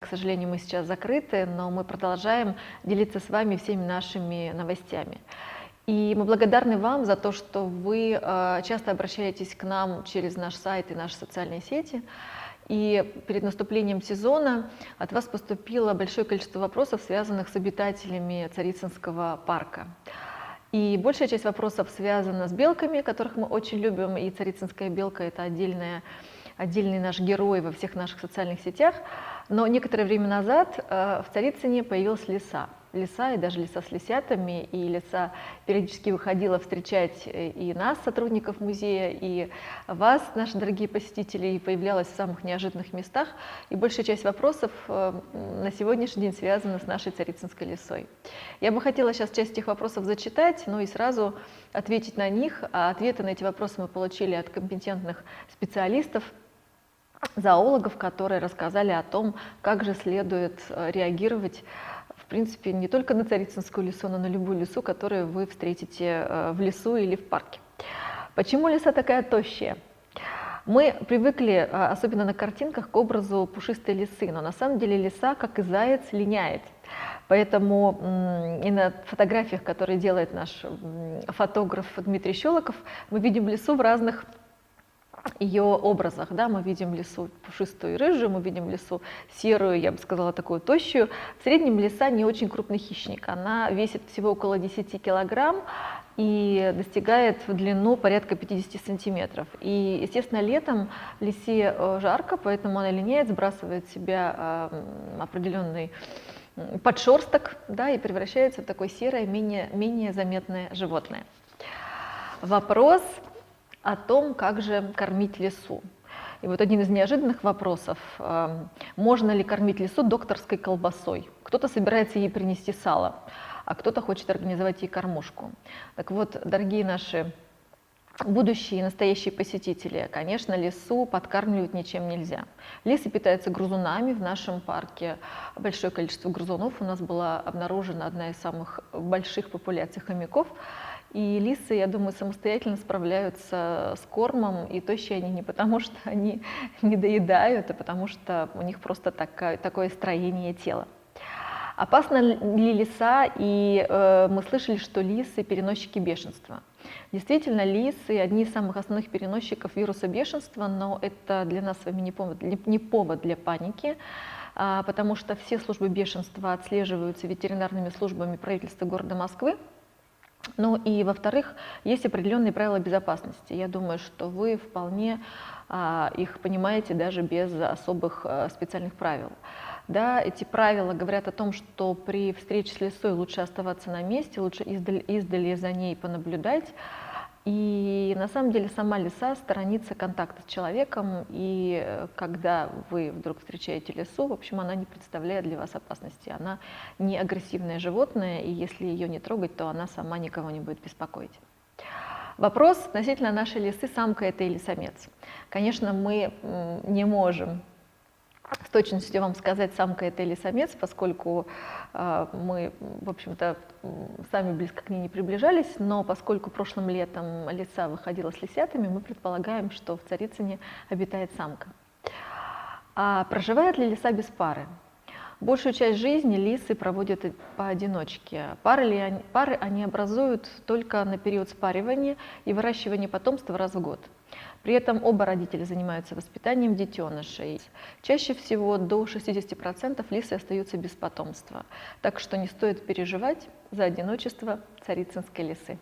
К сожалению, мы сейчас закрыты, но мы продолжаем делиться с вами всеми нашими новостями. И мы благодарны вам за то, что вы часто обращаетесь к нам через наш сайт и наши социальные сети. И перед наступлением сезона от вас поступило большое количество вопросов, связанных с обитателями Царицынского парка. И большая часть вопросов связана с белками, которых мы очень любим, и царицынская белка — это отдельный наш герой во всех наших социальных сетях. Но некоторое время назад в Царицыне появилась лиса. Лиса, и даже лиса с лисятами, и лиса периодически выходила встречать и нас, сотрудников музея, и вас, наши дорогие посетители, и появлялась в самых неожиданных местах. И большая часть вопросов на сегодняшний день связана с нашей царицынской лисой. Я бы хотела сейчас часть этих вопросов зачитать, но и сразу ответить на них. А ответы на эти вопросы мы получили от компетентных специалистов, зоологов, которые рассказали о том, как же следует реагировать, в принципе, не только на царицынскую лису, но на любую лису, которую вы встретите в лесу или в парке. Почему лиса такая тощая? Мы привыкли, особенно на картинках, к образу пушистой лисы, но на самом деле лиса, как и заяц, линяет. Поэтому и на фотографиях, которые делает наш фотограф Дмитрий Щелоков, мы видим лису в разных ее образах. Да? Мы видим лису пушистую и рыжую, мы видим лису серую, я бы сказала, такую тощую. В среднем лиса не очень крупный хищник. Она весит всего около 10 килограмм и достигает в длину порядка 50 сантиметров. И, естественно, летом лисе жарко, поэтому она линяет, сбрасывает в себя определенный подшерсток, да, и превращается в такое серое, менее заметное животное. Вопрос о том, как же кормить лису. И вот один из неожиданных вопросов: можно ли кормить лису докторской колбасой? Кто-то собирается ей принести сало, а кто-то хочет организовать ей кормушку. Так вот, дорогие наши будущие и настоящие посетители, конечно, лису подкармливать ничем нельзя. Лисы питаются грызунами. В нашем парке большое количество грызунов. У нас была обнаружена одна из самых больших популяций хомяков. И лисы, я думаю, самостоятельно справляются с кормом, и тощие они не потому, что они не доедают, а потому что у них просто такое строение тела. Опасна ли лиса? И мы слышали, что лисы — переносчики бешенства. Действительно, лисы — одни из самых основных переносчиков вируса бешенства, но это для нас с вами не повод для паники, потому что все службы бешенства отслеживаются ветеринарными службами правительства города Москвы. Ну и, во-вторых, есть определенные правила безопасности. Я думаю, что вы вполне их понимаете даже без особых специальных правил. Да, эти правила говорят о том, что при встрече с лисой лучше оставаться на месте, лучше издали за ней понаблюдать. И на самом деле сама лиса сторонится контакта с человеком, и когда вы вдруг встречаете лису, в общем, она не представляет для вас опасности. Она не агрессивное животное, и если ее не трогать, то она сама никого не будет беспокоить. Вопрос относительно нашей лисы: самка это или самец? Конечно, мы не можем с точностью вам сказать, самка это или самец, поскольку мы, в общем-то, сами близко к ней не приближались, но поскольку прошлым летом лиса выходила с лисятами, мы предполагаем, что в Царицыне обитает самка. А проживает ли лиса без пары? Большую часть жизни лисы проводят поодиночке. Пары они образуют только на период спаривания и выращивания потомства раз в год. При этом оба родителя занимаются воспитанием детенышей. Чаще всего до 60% лисы остаются без потомства. Так что не стоит переживать за одиночество царицынской лисы.